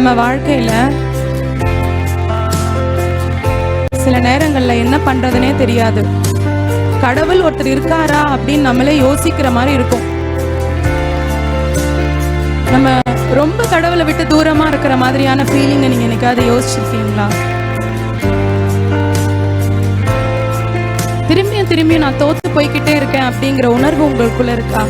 நம்ம வாழ்க்கையில சில நேரங்கள்ல என்ன பண்றதுனே தெரியாது. கடவுள் ஒருத்தர் இருக்காரா அப்படின்னு நம்மளே யோசிக்கிற மாதிரி இருக்கும். நம்ம ரொம்ப கடவுளை விட்டு தூரமா இருக்கிற மாதிரியான ஃபீலிங்க நீங்க என்னைக்காவது யோசிச்சிருக்கீங்களா? திரும்பியும் நான் தோத்து போய்கிட்டே இருக்கேன் அப்படிங்கிற உணர்வு உங்களுக்குள்ள இருக்கா?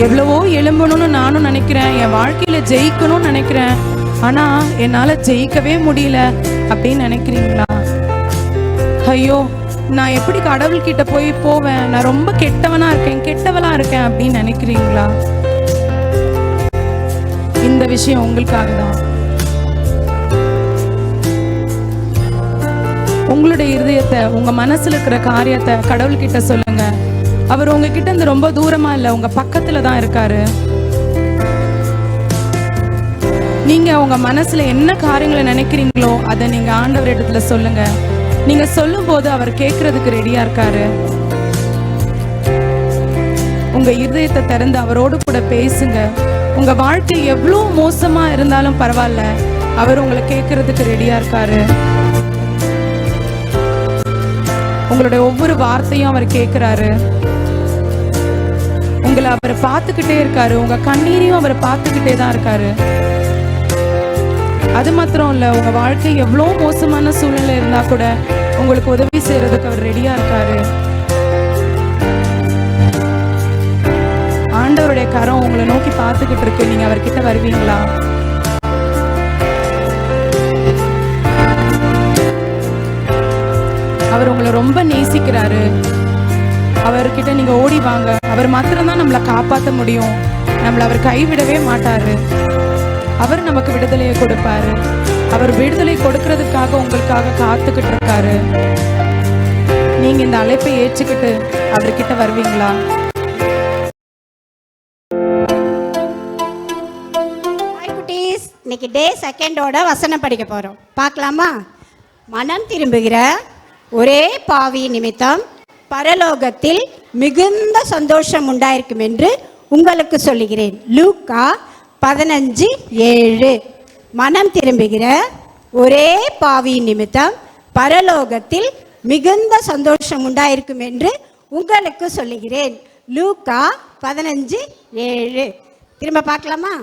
எவ்வளவோ எழும்பணும்னு நானும் நினைக்கிறேன், என் வாழ்க்கையில ஜெயிக்கணும்னு நினைக்கிறேன், ஆனா என்னால ஜெயிக்கவே முடியல அப்படின்னு நினைக்கிறீங்களா? ஐயோ, நான் எப்படி கடவுள்கிட்ட போவேன், நான் ரொம்ப கெட்டவளா இருக்கேன் அப்படின்னு நினைக்கிறீங்களா? இந்த விஷயம் உங்களுக்காக தான். உங்களுடைய இருதயத்தை, உங்க மனசுல இருக்கிற காரியத்தை கடவுள்கிட்ட சொல்லுங்க. அவர் உங்ககிட்ட இருந்து ரொம்ப தூரமா இல்ல, உங்க பக்கத்துல தான் இருக்காரு. நீங்க உங்க மனசுல என்ன காரியங்களை நினைக்கிறீங்களோ அதை நீங்க ஆண்டவர் இடத்துல சொல்லுங்க. நீங்க சொல்லும் போது அவர் கேட்கறதுக்கு ரெடியா இருக்காரு. உங்க இருதயத்தை திறந்து அவரோடு கூட பேசுங்க. உங்க வாழ்க்கை எவ்வளவு மோசமா இருந்தாலும் பரவாயில்ல, அவர் உங்களை கேட்கறதுக்கு ரெடியா இருக்காரு. உங்களுடைய ஒவ்வொரு வார்த்தையும் அவர் கேட்கிறாரு. உங்களை அவர் பார்த்துக்கிட்டே இருக்காரு. உங்க கண்ணீரையும் அவர் பார்த்துக்கிட்டே தான் இருக்காரு. அது மாத்திரம் இல்ல, உங்க வாழ்க்கை எவ்வளவு மோசமான சூழ்நிலை இருந்தா கூட உங்களுக்கு உதவி செய்யறதுக்கு அவர் ரெடியா இருக்காரு. ஆண்டவருடைய கரம் உங்களை நோக்கி பார்த்துக்கிட்டு இருக்கு. நீங்க அவர்கிட்ட வருவீங்களா? அவர் உங்களை ரொம்ப நேசிக்கிறாரு. அவர்கிட்ட நீங்க ஓடி வாங்க. அவர் மாத்திரம்தான் நம்மளை காப்பாற்ற முடியும். நம்மளை அவர் கைவிடவே மாட்டாரு. அவர் நமக்கு விடுதலையை கொடுப்பாரு. அவர் விடுதலை கொடுக்கறதுக்காக உங்களுக்காக காத்துக்கிட்டு இருக்காரு. நீங்க இந்த அழைப்பை ஏற்றுக்கிட்டு அவர்கிட்ட வருவீங்களா? இன்னைக்கு டே செகண்டோட வசனம் படிக்க போறோம். பார்க்கலாமா? மனம் திரும்புகிற ஒரே பாவி நிமித்தம் பரலோகத்தில் மிகுந்த சந்தோஷம் உண்டாயிருக்கும் என்று உங்களுக்கு சொல்லுகிறேன். லூக்கா 15:7. மனம் திரும்புகிற ஒரே பாவி நிமித்தம் பரலோகத்தில் மிகுந்த சந்தோஷம் உண்டாயிருக்கும் என்று உங்களுக்கு சொல்லுகிறேன். லூக்கா 15:7. திரும்ப பார்க்கலாமா?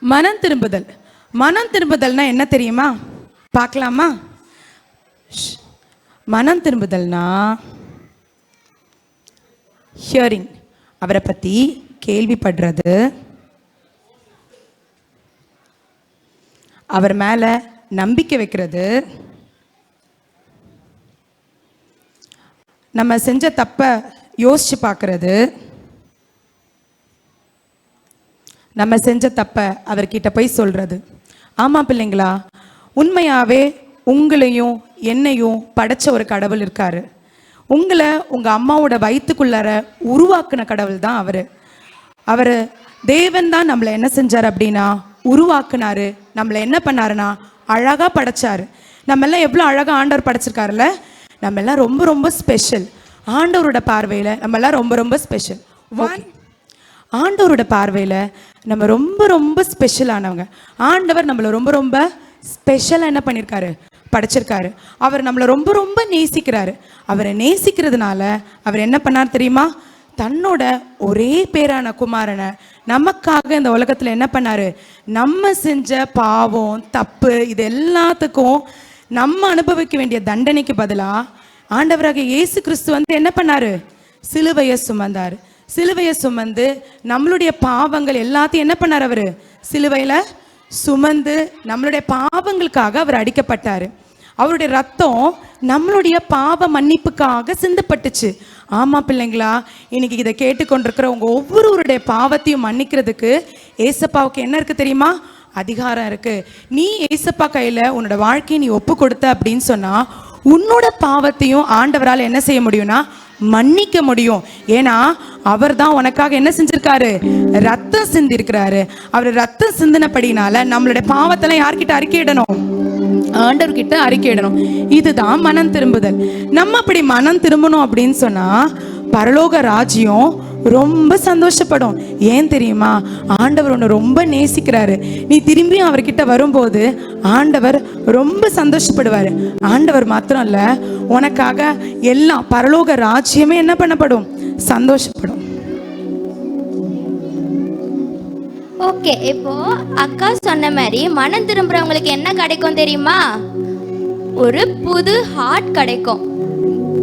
மனம் திரும்புதல். மனம் திரும்புதல்னா என்ன தெரியுமா? பார்க்கலாமா? மனம் திரும்புதல்னா ஹியரிங், அவரை பத்தி கேள்விப்படுறது, அவர் மேல நம்பிக்கை வைக்கிறது, நம்ம செஞ்ச தப்ப யோசிச்சு பார்க்கறது, நம்ம செஞ்ச தப்ப அவர்கிட்ட போய் சொல்றது. ஆமா பிள்ளைங்களா, உண்மையாவே உங்களையும் என்னையும் படைச்ச ஒரு கடவுள் இருக்காரு. உங்களை உங்க அம்மாவோட வயிற்றுக்குள்ளார உருவாக்குன கடவுள் தான் அவரு தேவன் தான் நம்மளை என்ன செஞ்சார் அப்படின்னா உருவாக்குனாரு. நம்மளை என்ன பண்ணாருன்னா அழகா படைச்சாரு. நம்ம எல்லாம் எவ்வளவு அழகா ஆண்டவர் படைச்சிருக்காருல்ல. நம்ம எல்லாம் ரொம்ப ரொம்ப ஸ்பெஷல். ஆண்டவரோட பார்வையில நம்ம எல்லாம் ரொம்ப ரொம்ப ஸ்பெஷல். ஆண்டவரோட பார்வையில் நம்ம ரொம்ப ரொம்ப ஸ்பெஷலானவங்க. ஆண்டவர் நம்மளை ரொம்ப ரொம்ப ஸ்பெஷலாக என்ன பண்ணியிருக்காரு? படைச்சிருக்காரு. அவர் நம்மளை ரொம்ப ரொம்ப நேசிக்கிறாரு. அவரை நேசிக்கிறதுனால அவர் என்ன பண்ணார் தெரியுமா? தன்னோட ஒரே பேரான குமாரனை நமக்காக இந்த உலகத்தில் என்ன பண்ணாரு? நம்ம செஞ்ச பாவம் தப்பு இது எல்லாத்துக்கும் நம்ம அனுபவிக்க வேண்டிய தண்டனைக்கு பதிலாக ஆண்டவராக இயேசு கிறிஸ்து என்ன பண்ணாரு? சிலுவையை சுமந்தார். சிலுவையை சுமந்து நம்மளுடைய பாவங்கள் எல்லாத்தையும் என்ன பண்ணார்? அவரு சிலுவையில சுமந்து நம்மளுடைய பாவங்களுக்காக அவர் அடிக்கப்பட்டாரு. அவருடைய ரத்தம் நம்மளுடைய பாவ மன்னிப்புக்காக சிந்தப்பட்டுச்சு. ஆமா பிள்ளைங்களா, இன்னைக்கு இதை கேட்டுக்கொண்டிருக்கிற உங்க ஒவ்வொருவருடைய பாவத்தையும் மன்னிக்கிறதுக்கு ஏசப்பாவுக்கு என்ன இருக்கு தெரியுமா? அதிகாரம் இருக்கு. நீ ஏசப்பா கையில உன்னோட வாழ்க்கையை நீ ஒப்பு கொடுத்த அப்படின்னு சொன்னா உன்னோட பாவத்தையும் ஆண்டவரால் என்ன செய்ய முடியும்னா மன்னிக்க முடியும். ஏன்னா அவர் தான் உனக்காக என்ன செஞ்சிருக்காரு? ரத்தம் சிந்தி இருக்கிறாரு. அவர் ரத்தம் சிந்தினபடினால நம்மளுடைய பாவத்தெல்லாம் யார்கிட்ட அறிக்கையிடணும்? ஆண்டவர்கிட்ட அறிக்கையிடணும். இதுதான் மனம் திரும்புதல். நம்ம அப்படி மனம் திரும்பணும் அப்படின்னு சொன்னா பரலோக ராஜ்யம் ரொம்ப சந்தோஷப்படும். ஏன் தெரியுமா? ஆண்டவர் உன்னை ரொம்ப நேசிக்கிறாரு. நீ திரும்பி அவர்கிட்ட வரும்போது ஆண்டவர் ரொம்ப சந்தோஷப்படுவாரு. ஆண்டவர் மாத்திரம் இல்ல, உனக்காக எல்லாம் பரலோக ராஜ்யமே என்ன பண்ணப்படும்? சந்தோஷப்படும். ஓகே, இப்போ அக்கா சொன்ன மாதிரி மனம் திரும்புறவங்களுக்கு என்ன கிடைக்கும் தெரியுமா? ஒரு புது ஹார்ட் கிடைக்கும்,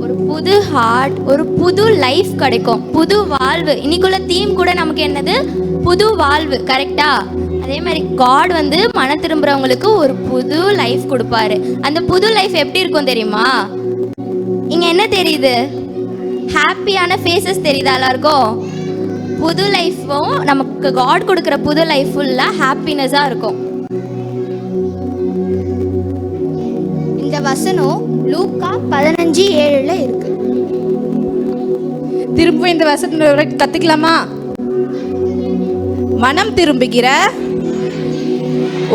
ஒரு புது ஹார்ட், ஒரு புது லைஃப் கிடைக்கும், புது வாழ்வு. இன்னைக்குள்ள தீம் கூட நமக்கு என்னது? புது வாழ்வு. கரெக்டா? அதே மாதிரி காட் வந்து மனம் திரும்புறவங்களுக்கு ஒரு புது லைஃப் கொடுப்பாரு. அந்த புது லைஃப் எப்படி இருக்கும் தெரியுமா? இங்க என்ன தெரியுது? ஹாப்பியான ஃபேஸஸ் தெரியுதா எல்லாருக்கும்? புது லைஃப்பும் நமக்கு காட் கொடுக்குற புது லைஃப் ஃபுல்லாக ஹாப்பினஸாக இருக்கும். இந்த வசனம் லூக்கா 15:7 இருக்கு. திரும்ப இந்த வசனத்தை கத்துக்கலாமா? மனம் திரும்புகிற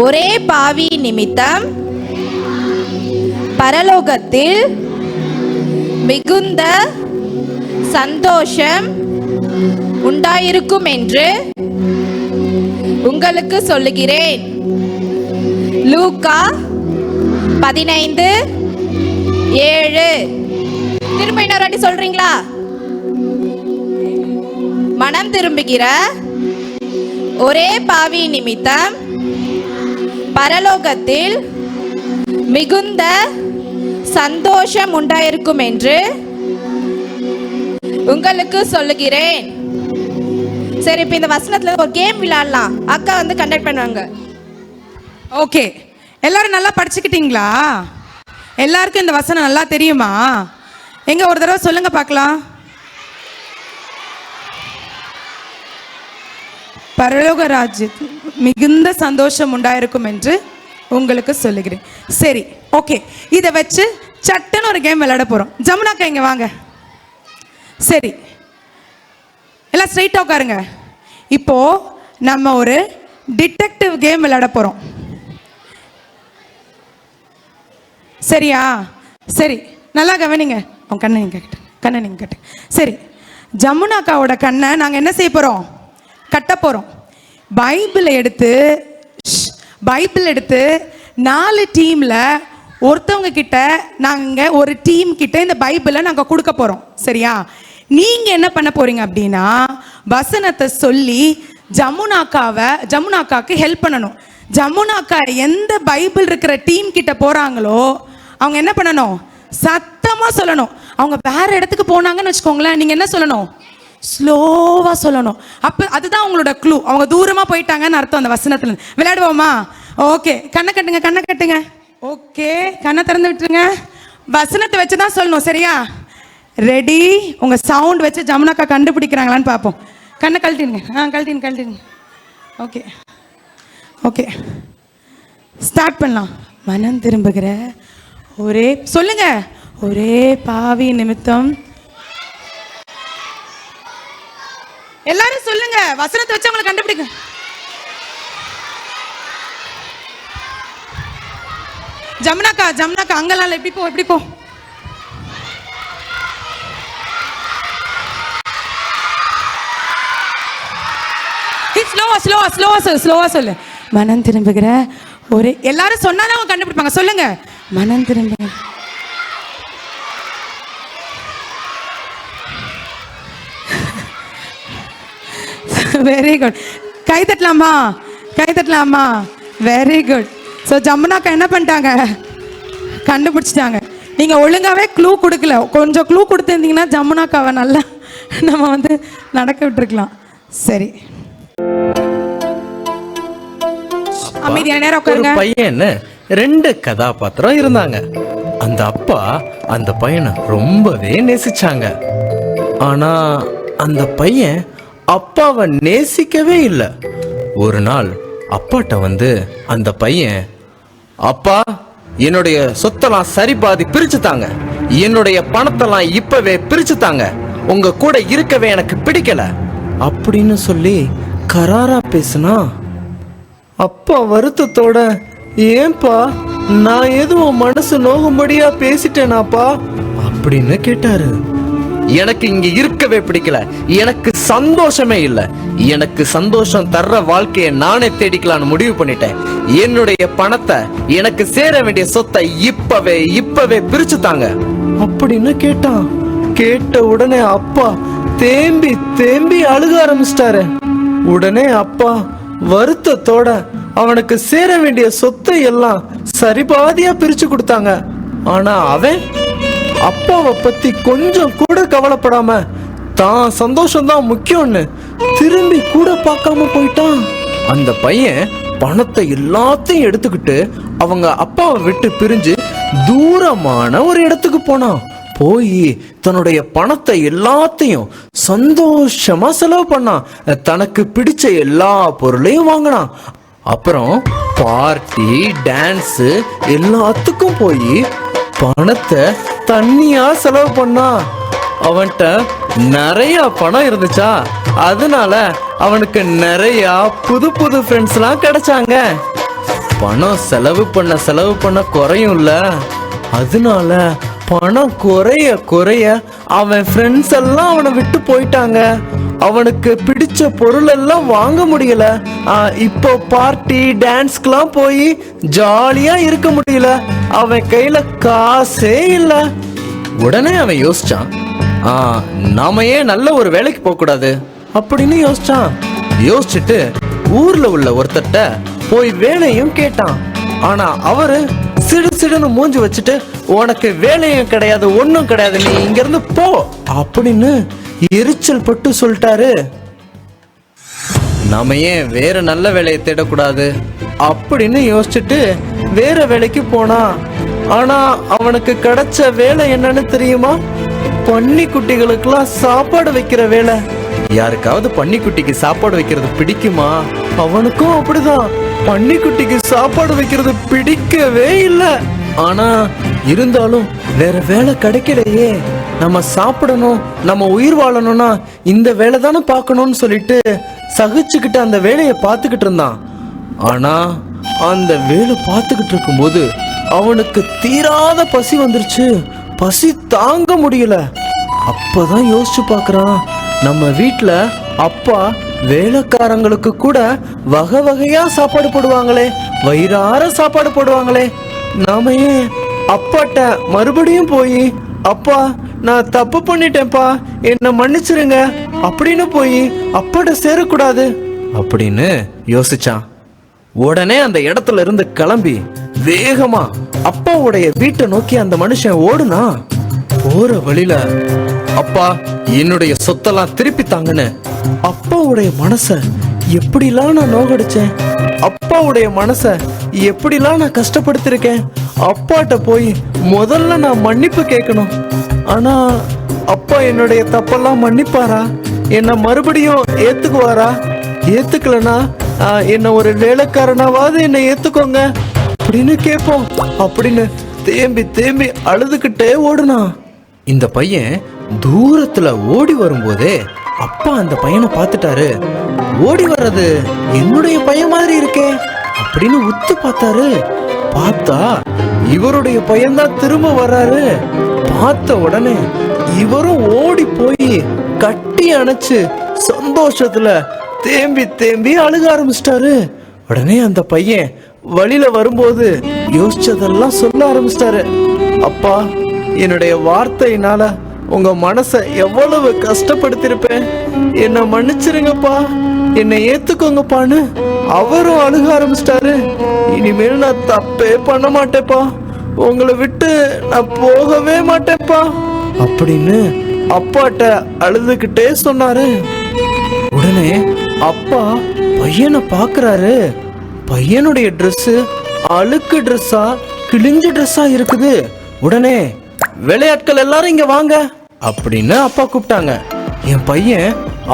ஒரே பாவி நிமித்தம் பரலோகத்தில் மிகுந்த சந்தோஷம் உண்டாயிருக்கும் என்று உங்களுக்கு சொல்லுகிறேன். லூக்கா 15:7. திரும்ப இன்னொரு வாட்டி சொல்றீங்களா? மனம் திரும்புகிற ஒரே பாவி நிமித்தம் பரலோகத்தில் மிகுந்த சந்தோஷம் உண்டாயிருக்கும் என்று உங்களுக்கு சொல்லுகிறேன். சரி, இப்போ இந்த வசனத்துல ஒரு கேம் விளையாடலாம். அக்கா வந்து கண்டக்ட் பண்ணுவாங்க. ஓகே, எல்லாரும் நல்லா படிச்சுக்கிட்டீங்களா? எல்லாருக்கும் இந்த வசனம் நல்லா தெரியுமா? எங்க ஒரு தடவை சொல்லுங்க பார்க்கலாம். பரலோக ராஜ்யத்தில் மிகுந்த சந்தோஷம் உண்டாயிருக்கும் என்று உங்களுக்கு சொல்லுகிறேன். சரி, ஓகே, இதை வச்சு சட்டுன்னு ஒரு கேம் விளையாட போறோம். ஜமுனாக்கா இங்க வாங்க. சரி, எல்லாம் ஸ்ட்ரைட்டாக உட்காருங்க. இப்போ நம்ம ஒரு டிடெக்டிவ் கேம் விளையாட போறோம். சரியா? சரி, நல்லா கவனிங்க. உன் கண்ணை நீங்க கட்டு, கண்ணை நீங்க கட்டு. சரி, ஜமுனாக்காவோட கண்ணை நாங்கள் என்ன செய்ய போறோம்? கட்ட போறோம். பைபிள் எடுத்து 4 டீம்ல ஒருத்தவங்க கிட்ட நாங்கள் ஒரு டீம் கிட்ட இந்த பைபிளை நாங்கள் கொடுக்க போறோம். சரியா? நீங்க என்ன பண்ண போறீங்க அப்படின்னா வசனத்தை சொல்லி ஜமுனாக்காக்கு ஹெல்ப் பண்ணணும். ஜமுனாக்கா எந்த பைபிள் இருக்கிற டீம் கிட்ட போறாங்களோ அவங்க என்ன பண்ணணும்? சத்தமா சொல்லணும். அவங்க வேற இடத்துக்கு போனாங்கன்னு வச்சுக்கோங்களேன், நீங்க என்ன சொல்லணும்? ஸ்லோவா சொல்லணும். அப்ப அதுதான் அவங்களோட க்ளூ. அவங்க தூரமா போயிட்டாங்கன்னு அர்த்தம் அந்த வசனத்துல. விளையாடுவோமா? ஓகே, கண்ணை கட்டுங்க, கண்ணை கட்டுங்க. ஓகே, கண்ணை திறந்து விட்டுருங்க. வசனத்தை வச்சுதான் சொல்லணும். சரியா? ரெடி? உங்க சவுண்ட் வச்சு ஜமுனாக்கா கண்டுபிடிக்கிறாங்களான்னு பார்ப்போம். கண்ணை கழட்டிடுங்க. கழட்டிடுங்க. ஓகே ஓகே, ஸ்டார்ட் பண்ணலாம். மனம் திரும்புகிற ஒரே, சொல்லுங்க, ஒரே பாவி நிமித்தம். எல்லாரும் சொல்லுங்க, வசனத்தை வச்சு அவங்களை கண்டுபிடிக்க. ஜமுனாக்கா அங்கெல்லாம் எப்படி போ. ஸ்லோவா சொல்லு. மனம் திரும்புகிற ஒரே, எல்லாரும் சொன்னாலும் அவங்க கண்டுபிடிப்பாங்க. சொல்லுங்க, மனம் திரும்புகிற. Very good. கை தட்டலாமா? Very good. ஸோ ஜமுனாக்கா என்ன பண்ணிட்டாங்க? கண்டுபிடிச்சிட்டாங்க. நீங்கள் ஒழுங்காகவே க்ளூ கொடுக்கல. கொஞ்சம் க்ளூ கொடுத்துருந்தீங்கன்னா ஜமுனாக்காவை நல்லா நம்ம வந்து நடக்க விட்டுருக்கலாம். சரி, அமைதியான நேரம் உட்காருங்க. ஒரு பையன் 2 கதாபாத்திரம் இருந்தாங்க. அந்த அப்பா அந்த பையனை ரொம்பவே நேசிச்சாங்க. ஆனா அந்த பையன் அப்பாவை நேசிக்கவே இல்லை. ஒரு நாள் அப்பாட்ட வந்து அந்த பையன், அப்பா என்னுடைய சொத்தெல்லாம் சரி பாதி பிரிச்சு தாங்க, என்னுடைய பணத்தெல்லாம் இப்பவே பிரிச்சு தாங்க. உங்க கூட இருக்கவே எனக்கு பிடிக்கல அப்படின்னு சொல்லி கராரா பேசுனா. அப்பா வருத்தத்தோட, ஏன்பா நான் எதுவும் மனசு நோகும்படியா பேசிட்டேனாப்பா அப்படின்னு கேட்டாரு. எனக்கு இங்க இருக்கவே பிடிக்கல, எனக்கு சந்தோஷமே இல்ல, எனக்கு சந்தோஷம் தர்ற வாழ்க்கையை நானே தேடிக்கலான்னு முடிவு பண்ணிட்டேன். என்னுடைய பணத்தை, எனக்கு சேர வேண்டிய சொத்தை இப்பவே பிரிச்சு தாங்க அப்படின்னு கேட்டான். கேட்ட உடனே அப்பா தேம்பி தேம்பி அழுக ஆரம்பிச்சிட்டாரு. உடனே அப்பா வருத்தத்தோட அவனுக்கு சேர வேண்டிய சொத்தை எல்லாம் சரிபாதியா பிரிச்சு கொடுத்தாங்க. ஆனா அவன் அப்பாவை பத்தி கொஞ்சம் கூட கவலைப்படாம தான் சந்தோஷம்தான் முக்கியம்னு திரும்பி கூட பார்க்காம போயிட்டான். அந்த பையன் பணத்தை எல்லாத்தையும் எடுத்துக்கிட்டு அவங்க அப்பாவை விட்டு பிரிஞ்சு தூரமான ஒரு இடத்துக்கு போனான். போய் தன்னுடைய பணத்தை எல்லாத்தையும் சந்தோஷமா செலவு பண்ணான். தனக்கு பிடிச்ச எல்லா பொருளையும் வாங்கினான். அப்புறம் பார்ட்டி, டான்ஸ் எல்லாத்துக்கும் போய் பணத்தை தண்ணியா செலவு பண்ணா. அவன்கிட்ட நிறைய பணம் இருந்துச்சா, அதனால அவனுக்கு நிறைய புது புது ஃப்ரெண்ட்ஸ்லாம் கிடைச்சாங்க. பணம் செலவு பண்ண குறையும்ல, அதனால பணம் குறைய அவன் ஃப்ரெண்ட்ஸ் எல்லாம் அவனை விட்டு போயிட்டாங்க. அவனுக்கு பிடிச்ச பொருள் எல்லாம் வாங்க முடியல. இப்போ பார்ட்டி டான்ஸ்க்குலாம் போய் ஜாலியா இருக்க முடியல. அவன் கையில காசே இல்ல. உடனே அவன் யோசிச்சான், நாம ஏன் நல்ல ஒரு வேலைக்கு போக கூடாது அப்படின்னு யோசிச்சான். யோசிச்சுட்டு ஊர்ல உள்ள ஒருத்தட்ட போய் வேலையும் கேட்டான். ஆனா அவரு சிடுன்னு மூஞ்சி வச்சுட்டு, உனக்கு வேலையும் கிடையாது, ஒன்னும் கிடையாது, நீ இங்க இருந்து போ அப்படின்னு எரிச்சல் பட்டு சொல்லிட்டாரு. நாம ஏன் வேற நல்ல வேலையை தேடக்கூடாது அப்படின்னு யோசிச்சுட்டு வேற வேலைக்கு போனா. ஆனா அவனுக்கு கிடைச்ச வேலை என்னன்னு தெரியுமா? பன்னி குட்டிகளுக்கெல்லாம் சாப்பாடு வைக்கிற வேலை. யாருக்காவது பன்னிக்குட்டிக்கு சாப்பாடு வைக்கிறது பிடிக்குமா? அவனுக்கும் அப்படிதான். பன்னிக்குட்டிக்கு சாப்பாடு வைக்கிறது பிடிக்கவே இல்லை. ஆனா இருந்தாலும் வேற வேலை கிடைக்கலையே, நம்ம சாப்பிடணும், நம்ம உயிர் வாழணும்னா இந்த வேலை தானே பார்க்கணும்னு சொல்லிட்டு சகிச்சுக்கிட்டு அந்த வேலையை பார்த்துக்கிட்டு இருந்தான். ஆனா அந்த வேலை பார்த்துக்கிட்டு இருக்கும்போது அவனுக்கு தீராத பசி வந்துருச்சு. பசி தாங்க முடியல. அப்பதான் யோசிச்சு பார்க்கறான், நம்ம வீட்டுல அப்பா வேலைக்காரங்களுக்கு கூட வகை வகையா சாப்பாடு போடுவாங்களே, வயிறார சாப்பாடு போடுவாங்களே. நாம ஏன் அப்பாட்ட மறுபடியும் போய், அப்பா நான் தப்பு பண்ணிட்டேன்ப்பா, என்ன மன்னிச்சிருங்க அப்படின்னு போய் அப்பாட்ட சேரக்கூடாது அப்படின்னு யோசிச்சான். உடனே அந்த இடத்துல இருந்து கிளம்பி வேகமா அப்பாவுடைய வீட்டை நோக்கி அந்த மனுஷன் ஓடுனா. போற வழியில, அப்பா என்னுடைய சொத்தெல்லாம் திருப்பி தாங்கன்னு அப்பாவுடைய மனச எப்படிலாம் நான் நோகடிச்சேன், அப்பாவுடைய மனச எப்படிலாம் நான் கஷ்டப்படுத்திருக்கேன், அப்பாட்ட போய் முதல்ல நான் மன்னிப்பு கேட்கணும். ஆனா அப்பா என்னுடைய தப்பெல்லாம் மன்னிப்பாரா? என்ன மறுபடியும் ஏத்துக்குவாரா? ஏத்துக்கலனா என்ன ஒரு வேலைக்காரனாவது என்ன ஏத்துக்கோங்க அப்படின்னு கேட்போம் அப்படின்னு தேம்பி தேம்பி அழுதுகிட்டே ஓடுனா. இந்த பையன் தூரத்துல ஓடி வரும்போதே அப்பா அந்த பையனை பார்த்துட்டாரு. ஓடி வர்றது என்னுடைய பையன் மாதிரி இருக்கே அப்படின்னு உத்து பார்த்தாரு. பார்த்தா இவருடைய பையன்தான் திரும்ப வர்றாரு. பார்த்த உடனே இவரும் ஓடி போய் கட்டி அணைச்சு சந்தோஷத்துல தேம்பி தேம்பி அழுக ஆரம்பிச்சிட்டாரு. உடனே அந்த பையன் வழியில வரும்போது யோசிச்சதெல்லாம் சொல்ல ஆரம்பிச்சிட்டாரு. அப்பா, என்னுடைய வார்த்தையினால உங்க மனசை எவ்வளவு கஷ்டப்படுத்திருப்பேன், என்ன மன்னிச்சிருங்கப்பா, என்னை ஏத்துக்கோங்கப்பான்னு அவரும் அழுக ஆரம்பிச்சிட்டாரு. இனிமேல் நான் தப்பே பண்ண மாட்டேப்பா, உங்களை விட்டு நான் போகவே மாட்டேப்பா அப்படின்னு அப்பாட்ட அழுதுகிட்டே சொன்னாரு. உடனே அப்பா பையனை பாக்குறாரு. பையனுடைய ட்ரெஸ் அழுக்கு ட்ரெஸ்ஸா, கிழிஞ்ச ட்ரெஸ்ஸா இருக்குது. உடனே விளையாட்கள் எல்லாரும் இங்க வாங்க அப்படின்னு அப்பா கூப்பிட்டாங்க. என் பையன்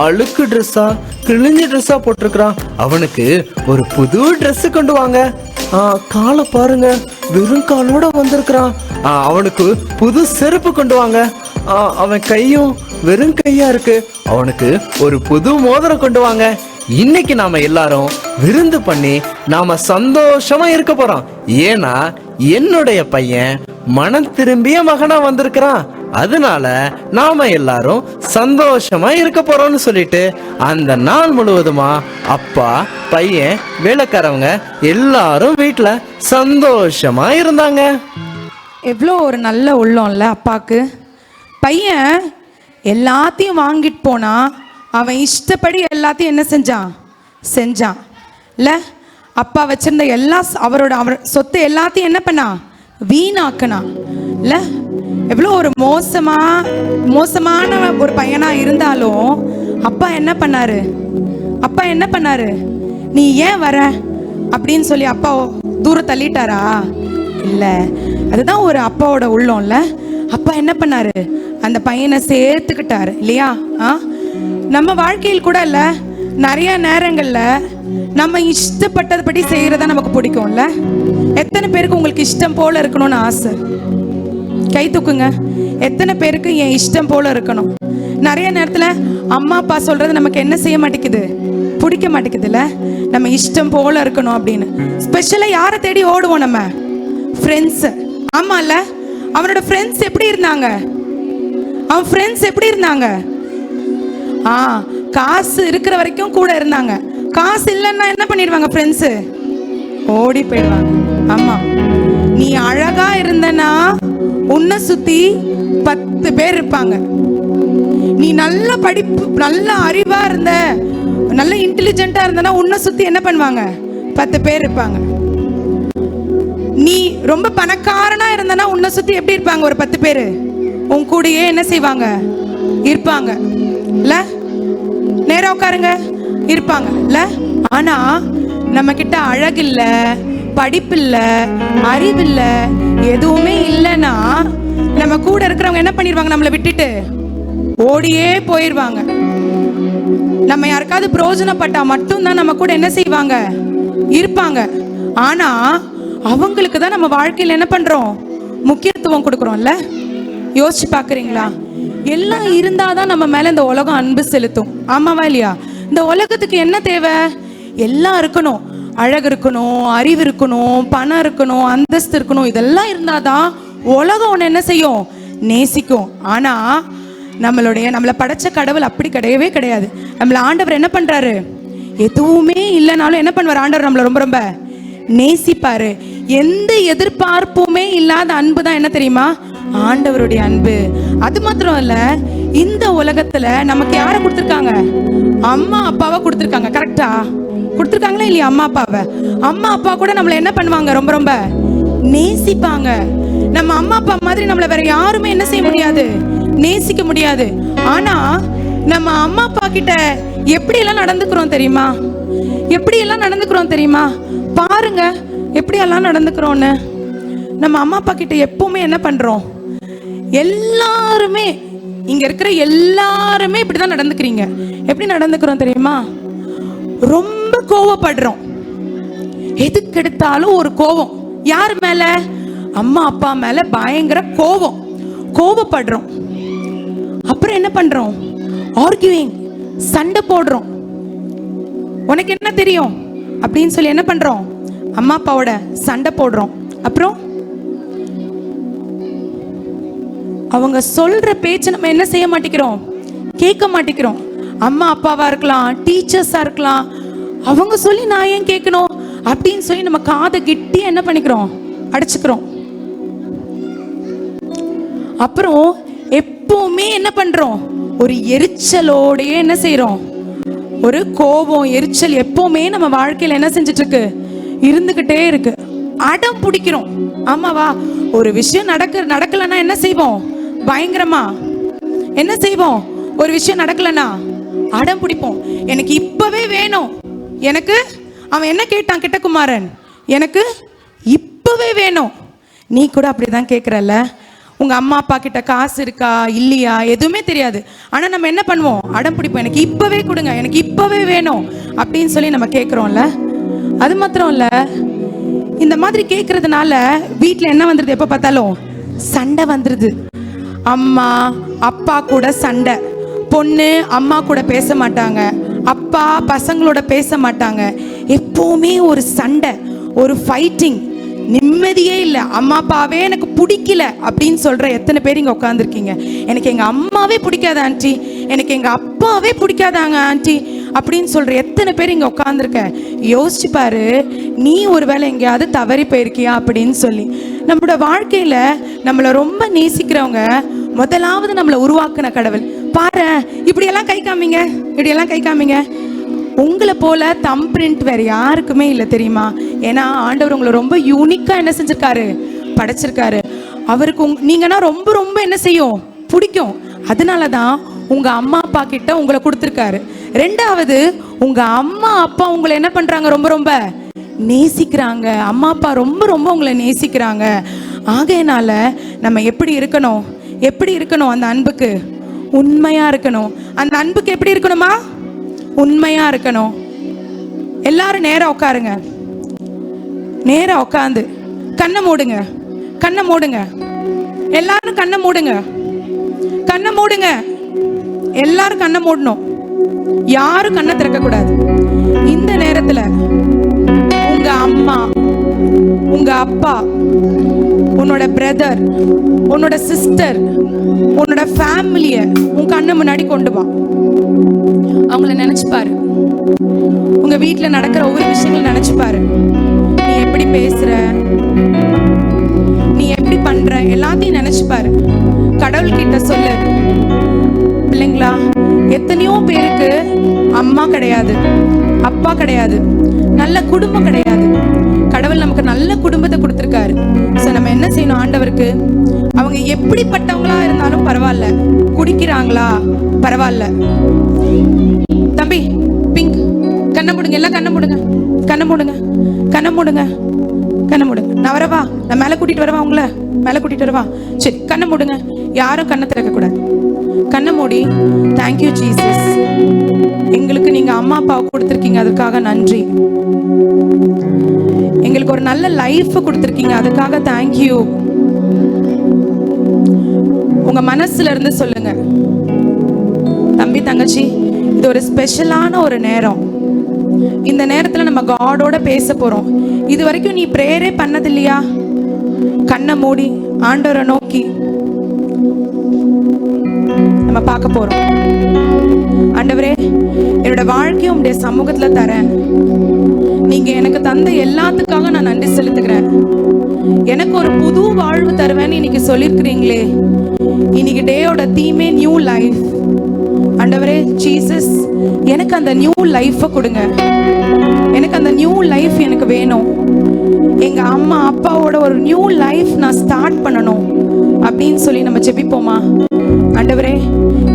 அழுக்கு ட்ரெஸ்ஸா, கிழிஞ்ச ட்ரெஸ்ஸா போட்டிருக்கிறான், அவனுக்கு ஒரு புது ட்ரெஸ் கொண்டு வாங்க, காலை பாருங்க, வெறும் காலோட வந்திருக்கிறான். அவனுக்கு புது செருப்பு கொண்டு வாங்க. அவன் கையும் வெறும் கையா இருக்கு. அவனுக்கு ஒரு புது மோதிரம் கொண்டு வாங்க. இன்னைக்கு நாம எல்லாரும் விருந்து பண்ணி நாம சந்தோஷமா இருக்க போறோம். ஏன்னா என்னுடைய பையன் மனம் திரும்பிய மகனா வந்திருக்கிறான். அதனால நாம எல்லாரும் சந்தோஷமா இருக்க போறோம்னு சொல்லிட்டு அந்த நாள் முழுவதுமா அப்பா, பையன், வேலைக்காரவங்க எல்லாரும் வீட்டுல சந்தோஷமா இருந்தாங்க. எவ்வளோ ஒரு நல்ல உள்ளம்ல அப்பாக்கு. பையன் எல்லாத்தையும் வாங்கிட்டு போனா அவன் இஷ்டப்படி எல்லாத்தையும் என்ன செஞ்சான் இல்ல. அப்பா வச்சிருந்த அவர் சொத்து எல்லாத்தையும் என்ன பண்ணா, வீணாக்குனான் இல்ல. எவ்வளோ ஒரு மோசமான ஒரு பையனா இருந்தாலும் அப்பா என்ன பண்ணாரு, நீ ஏன் வர அப்படின்னு சொல்லி அப்பா தூரம் தள்ளிட்டாரா? இல்ல. அதுதான் ஒரு அப்பாவோட உள்ளம்ல. அப்பா என்ன பண்ணாரு, அந்த பையனை சேர்த்துக்கிட்டாரு இல்லையா? நம்ம வாழ்க்கையில் கூட இல்ல, நிறைய நேரங்கள்ல நம்ம இஷ்டப்பட்டதுபடி செய்யறதா நமக்கு பிடிக்கும்ல. எத்தனை பேருக்கு உங்களுக்கு இஷ்டம் போல இருக்கணும்னு ஆசை? கை தூக்குங்க. எத்தனை பேருக்கு என் இஷ்டம் போல இருக்கணும்? நிறைய நேரத்துல அம்மா அப்பா சொல்றது நமக்கு என்ன செய்ய மாட்டேங்குது, பிடிக்க மாட்டேங்குதுல்ல. நம்ம இஷ்டம் போல இருக்கணும் அப்படின்னு ஸ்பெஷலா யாரை தேடி ஓடுவோம்? நம்ம ஃப்ரெண்ட்ஸ். ஆமா இல்ல. அவனோட ஃப்ரெண்ட்ஸ் எப்படி இருந்தாங்க? அவன் ஃப்ரெண்ட்ஸ் எப்படி இருந்தாங்க? காசு இருக்கிற வரைக்கும் கூட இருந்தாங்க. காசு இல்லைன்னா என்ன பண்ணிடுவாங்க ஃப்ரெண்ட்ஸு? ஓடி போயிடுவாங்க. ஆமா, நீ அழகா இருந்தனா உன்னை சுத்தி 10 பேர் இருப்பாங்க. நீ நல்ல படிப்பு, நல்ல அறிவா இருந்த, நல்ல இன்டெலிஜென்ட்டா இருந்தனா உன்னை சுத்தி என்ன பண்ணுவாங்க? 10 பேர் இருப்பாங்க. நீ ரொம்ப பணக்காரனா இருந்தனா உன்னை சுத்தி எப்படி இருப்பாங்க? ஒரு 10 பேர் உன் கூடயே என்ன செய்வாங்க? இருப்பாங்க இல்ல. நேரா உட்காருங்க. இருப்பாங்க இல்ல. ஆனா நம்ம கிட்ட அழகில்ல, படிப்பில்ல, அறிவில்ல, எதுவுமே இல்லைன்னா நம்ம கூட இருக்கிறவங்க என்ன பண்ணிடுவாங்க? நம்மளை விட்டுட்டு ஓடியே போயிடுவாங்க. நம்ம யாருக்காவது பிரயோஜனப்பட்டா மட்டும்தான் நம்ம கூட என்ன செய்வாங்க? இருப்பாங்க. ஆனா அவங்களுக்கு தான் நம்ம வாழ்க்கையில் என்ன பண்றோம்? முக்கியத்துவம் கொடுக்குறோம்ல. யோசிச்சு பாக்குறீங்களா? எல்லாம் இருந்தாதான் நம்ம மேல இந்த உலகம் அன்பு செலுத்தும். ஆமாவா இல்லையா? இந்த உலகத்துக்கு என்ன தேவை? எல்லாம் இருக்கணும். அழகு இருக்கணும், அறிவு இருக்கணும், பணம் இருக்கணும், அந்தஸ்து இருக்கணும். இதெல்லாம் இருந்தாதான் உலகம் ஒன்று என்ன செய்யும்? நேசிக்கும். ஆனா நம்மளை படைச்ச கடவுள் அப்படி கிடையவே கிடையாது. நம்மள ஆண்டவர் என்ன பண்றாரு? எதுவுமே இல்லைனாலும் என்ன பண்ணுவார்? ஆண்டவர் நம்மளை ரொம்ப ரொம்ப நேசிப்பாரு. எந்த எதிர்பார்ப்புமே இல்லாத அன்பு தான் என்ன தெரியுமா? ஆண்டவருடைய அன்பு. அது மாத்திரம் இல்ல, இந்த உலகத்துல நமக்கு யாரை கொடுத்திருக்காங்க? அம்மா அப்பாவை கொடுத்திருக்காங்க. கரெக்டா? கொடுத்திருக்காங்களா இல்லையா? அம்மா அப்பாவை. அம்மா அப்பா கூட நம்மளை என்ன பண்ணுவாங்க? ரொம்ப ரொம்ப நேசிப்பாங்க. நம்ம அம்மா அப்பா மாதிரி நம்மளை வேற யாருமே என்ன செய்ய முடியாது? நேசிக்க முடியாது. ஆனா நம்ம அம்மா அப்பா கிட்ட எப்படி எல்லாம் நடந்துக்கிறோம் தெரியுமா? எப்படி எல்லாம் நடந்துக்கிறோம் தெரியுமா? பாருங்க எப்படி எல்லாம் நடந்துக்கிறோன்னு. நம்ம அம்மா அப்பா கிட்ட எப்பவுமே என்ன பண்றோம்? எல்லாருமே, இங்க இருக்கிற எல்லாருமே இப்படிதான் நடந்துக்கிறீங்க. எப்படி நடந்துக்கிறோம் தெரியுமா? ரொம்ப கோவப்படுறோம். எதுக்கு எடுத்தாலும் ஒரு கோவம். யார் மேல? அம்மா அப்பா மேல பயங்கர கோவப்படுறோம். அப்புறம் என்ன பண்றோம்? ஆர்கியூயிங், சண்டை போடுறோம். உனக்கு என்ன தெரியும் அப்படின்னு சொல்லி என்ன பண்றோம்? அம்மா அப்பாவோட சண்டை போடுறோம். அப்புறம் அவங்க சொல்ற பேச்சு நம்ம என்ன செய்ய மாட்டேங்கிறோம்? கேட்க மாட்டேங்கிறோம். அம்மா அப்பாவா இருக்கலாம், டீச்சர்ஸா இருக்கலாம், அவங்க சொல்லி நான் ஏன் கேட்கணும் அப்படின்னு சொல்லி நம்ம காதை கிட்டி என்ன பண்ணிக்கிறோம்? அடைச்சுக்கிறோம். அப்புறம் எப்பவுமே என்ன பண்றோம்? ஒரு எரிச்சலோடயே என்ன செய்யறோம்? ஒரு கோபம், எரிச்சல் எப்பவுமே நம்ம வாழ்க்கையில என்ன செஞ்சுட்டு இருக்கு? இருந்துகிட்டே இருக்கு. அடம் பிடிக்கிறோம். ஆமாவா? ஒரு விஷயம் நடக்கலன்னா என்ன செய்வோம்? பயங்கரமா என்ன செய்வோம்? ஒரு விஷயம் நடக்கலன்னா அடம் பிடிப்போம். எனக்கு இப்பவே வேணும். எனக்கு அவன் என்ன கேட்டான் கிட்டகுமாரன்? எனக்கு இப்பவே வேணும். நீ கூட அப்படிதான் கேட்குறல்ல. உங்க அம்மா அப்பா கிட்ட காசு இருக்கா இல்லையா எதுவுமே தெரியாது. ஆனா நம்ம என்ன பண்ணுவோம்? அடம் பிடிப்போம். எனக்கு இப்பவே கொடுங்க, எனக்கு இப்பவே வேணும் அப்படின்னு சொல்லி நம்ம கேட்குறோம்ல. அது மாத்திரம் இல்ல, இந்த மாதிரி கேட்கறதுனால வீட்டில் என்ன வந்துடுது? எப்போ பார்த்தாலும் சண்டை வந்துடுது. அம்மா அப்பா கூட சண்டை, பொண்ணு அம்மா கூட பேச மாட்டாங்க, அப்பா பசங்களோட பேச மாட்டாங்க, எப்பவுமே ஒரு சண்டை, ஒரு ஃபைட்டிங், நிம்மதியே இல்லை. அம்மா அப்பாவே எனக்கு பிடிக்கல அப்படின்னு சொல்ற எத்தனை பேர் இங்கே உட்காந்துருக்கீங்க? எனக்கு எங்கள் அம்மாவே பிடிக்காத ஆண்டி, எனக்கு எங்கள் அப்பாவே பிடிக்காதாங்க ஆண்டி அப்படின்னு சொல்ற எத்தனை பேர் இங்கே உட்காந்துருக்க? யோசிச்சு பாரு, நீ ஒருவேளை எங்கேயாவது தவறி போயிருக்கியா அப்படின்னு சொல்லி. நம்மளோட வாழ்க்கையில நம்மளை ரொம்ப நேசிக்கிறவங்க முதலாவது நம்மளை உருவாக்குன கடவுள். பாரு, இப்படியெல்லாம் கை காமிங்க, இப்படியெல்லாம் கை காமிங்க. உங்களை போல தம் பிரிண்ட் வேற யாருக்குமே இல்லை தெரியுமா? ஏன்னா ஆண்டவர் உங்களை ரொம்ப யூனிக்கா என்ன செஞ்சிருக்காரு? படைச்சிருக்காரு. அவருக்கு நீங்கன்னா ரொம்ப ரொம்ப என்ன செய்யும்? பிடிக்கும். அதனாலதான் உங்க அம்மா அப்பா கிட்ட உங்களை கொடுத்துருக்காரு. ரெண்டாவது, உங்க அம்மா அப்பா உங்களை என்ன பண்றாங்க? ரொம்ப ரொம்ப நேசிக்கிறாங்க. அம்மா அப்பா ரொம்ப ரொம்ப உங்களை நேசிக்கிறாங்க. ஆகையினால நம்ம எப்படி இருக்கணும்? எப்படி இருக்கணும்? அந்த அன்புக்கு உண்மையா இருக்கணும். அந்த அன்புக்கு எப்படி இருக்கணுமா? உண்மையா இருக்கணும். எல்லாரும் நேரா உட்காருங்க. நேரா உட்காந்து கண்ணை மூடுங்க, கண்ணை மூடுங்க. எல்லாரும் கண்ணை மூடுங்க, கண்ணை மூடுங்க. எல்லாரும் கண்ணை மூடணும், யாரும் கண்ணை திறக்க கூடாது. இந்த நேரத்துல உங்க அம்மா, உங்க அப்பா, உன்னோட பிரதர், உன்னோட சிஸ்டர், உன்னோட ஃபேமிலிய உன் கண்ணு முன்னாடி கொண்டு வா. அவங்கள நினைச்சு பாரு. உங்க வீட்டுல நடக்கிற ஒவ்வொரு விஷயங்களும் நினைச்சு பாரு. நீ எப்படி பேசுற, நீ எப்படி பண்ற, எல்லாத்தையும் நினைச்சு பாரு. கடவுள் கிட்ட சொல்லு, பிள்ளைங்களா, எத்தனையோ பேருக்கு அம்மா கிடையாது, அப்பா கிடையாது, நல்ல குடும்பம் கிடையாது. கடவுள் நமக்கு நல்ல குடும்பத்தை கொடுத்துருக்காரு. ஸோ நம்ம என்ன செய்யணும்? ஆண்டவருக்கு அவங்க எப்படிப்பட்டவங்களா இருந்தாலும் பரவாயில்ல, குடிக்கிறாங்களா பரவாயில்ல. தம்பி பிங்க், கண்ணை மூடுங்க, எல்லாம் கண்ணை மூடுங்க, கண்ணை மூடுங்க, கண்ணை மூடுங்க, கண்ணை மூடுங்க. நான் வரவா? நான் மேலே கூட்டிட்டு வரவா? உங்களை மேலே கூட்டிட்டு வரவா? சரி, கண்ணை மூடுங்க. யாரும் கண்ணை திறக்க கூடாது. கண்ணை மூடி, தேங்க்யூ ஜீசஸ், எங்களுக்கு நீங்க அம்மா அப்பாவை கொடுத்துருக்கீங்க, அதுக்காக நன்றி. எங்களுக்கு ஒரு நல்ல லைஃப் கொடுத்துருக்கீங்க, அதுக்காக தேங்க்யூ. உங்க மனசுல இருந்து சொல்லுங்க. தம்பி தங்கச்சி, இது ஒரு ஸ்பெஷலான ஒரு நேரம். இந்த நேரத்துல நம்ம காடோட பேச போறோம். இது வரைக்கும் நீ பிரேயரே பண்ணது இல்லையா? கண்ணை மூடி ஆண்டவரை நோக்கி நம்ம பார்க்க போறோம். ஆண்டவரே, என்னோட வாழ்க்கையை உங்களுடைய சமூகத்துல தரேன். நீங்க எனக்கு தந்த எல்லாத்துக்காக நான் நன்றி செலுத்துக்கிறேன். எனக்கு ஒரு புது வாழ்வு தருவேன்னு இன்னைக்கு சொல்லியிருக்கிறீங்களே. இன்னைக்கு டேயோட தீமே நியூ லைஃப். ஆண்டவரே ஜீசஸ், எனக்கு அந்த நியூ லைஃபை கொடுங்க. எனக்கு அந்த நியூ லைஃப் எனக்கு வேணும். எங்க அம்மா அப்பாவோட ஒரு நியூ லைஃப் நான் ஸ்டார்ட் பண்ணணும் அப்படின்னு சொல்லி நம்ம ஜெபிப்போமா? ஆண்டவரே,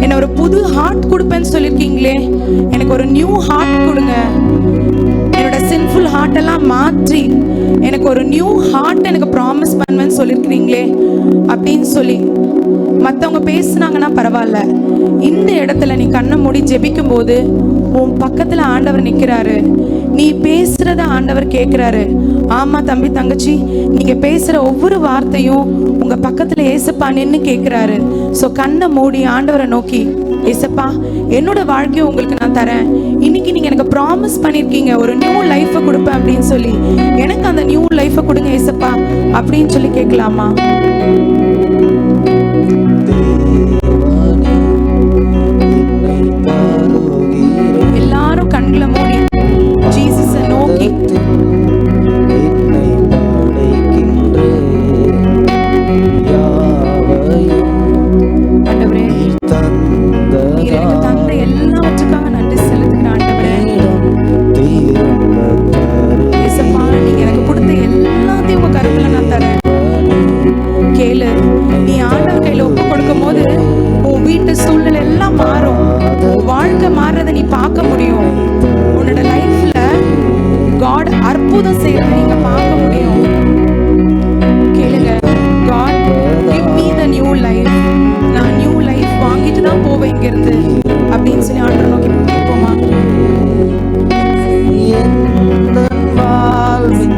என்ன ஒரு புது ஹார்ட் கொடுப்பேன்னு சொல்லியிருக்கீங்களே, எனக்கு ஒரு நியூ ஹார்ட் கொடுங்க. என்னோட சின்ஃபுல் ஹார்ட் எல்லாம் மாற்றி எனக்கு ஒரு நியூ ஹார்ட் எனக்கு ப்ராமிஸ் பண்ணுவேன்னு சொல்லியிருக்கிறீங்களே அப்படின்னு சொல்லி மற்றவங்க பேசுனாங்கன்னா பரவாயில்ல. இந்த இடத்துல நீ கண்ணை மூடி ஜெபிக்கும் போது உன் பக்கத்துல ஆண்டவர் நிற்கிறாரு. நீ பேசுறத ஆண்டவர் கேட்கிறாரு. ஆமா தம்பி தங்கச்சி, நீங்க பேசுற ஒவ்வொரு வார்த்தையும் உங்க பக்கத்துல ஏசப்பா நின்னு கேட்கிறாரு. ஸோ கண்ணை மூடி ஆண்டவரை நோக்கி, ஏசப்பா, என்னோட வாழ்க்கையை உங்களுக்கு நான் தரேன். இன்னைக்கு நீங்க எனக்கு ப்ராமிஸ் பண்ணிருக்கீங்க ஒரு நியூ லைஃபை கொடுப்பேன் அப்படின்னு சொல்லி. எனக்கு அந்த நியூ லைஃபை கொடுங்க ஏசப்பா அப்படின்னு சொல்லி கேட்கலாமா? எல்லாரும் கண்களை மூடி ஜீசஸை நோக்கி ஆண்டவரே, நீர் எனக்கு தந்த எல்லாவற்றுக்காக நன்றி செலுத்துகிறேன். ஆண்டவரே ஏசப்பா, நீங்க எனக்கு கொடுத்த எல்லாத்தையும் உங்க கருத்துல நான் தரேன். கேளு, நீ ஆண்டவர் கையில ஒப்பு கொடுக்கும் போது உன் வீட்டு சூழ்நிலை எல்லாம் மாறும். வாழ்க்கை மாறுறதை நீ பார்க்க முடியும். உன்னோட லைஃப்ல காட் அற்புதம் செய்யறதை நீங்க பார்க்க முடியும். கேளுங்க, God give me the new life. நான் நியூ லைஃப் வாங்கிட்டு தான் போவேன் இங்க இருந்து அப்படின்னு சொல்லி ஆண்டவரை நோக்கி கேட்போமா? வாழ்வின்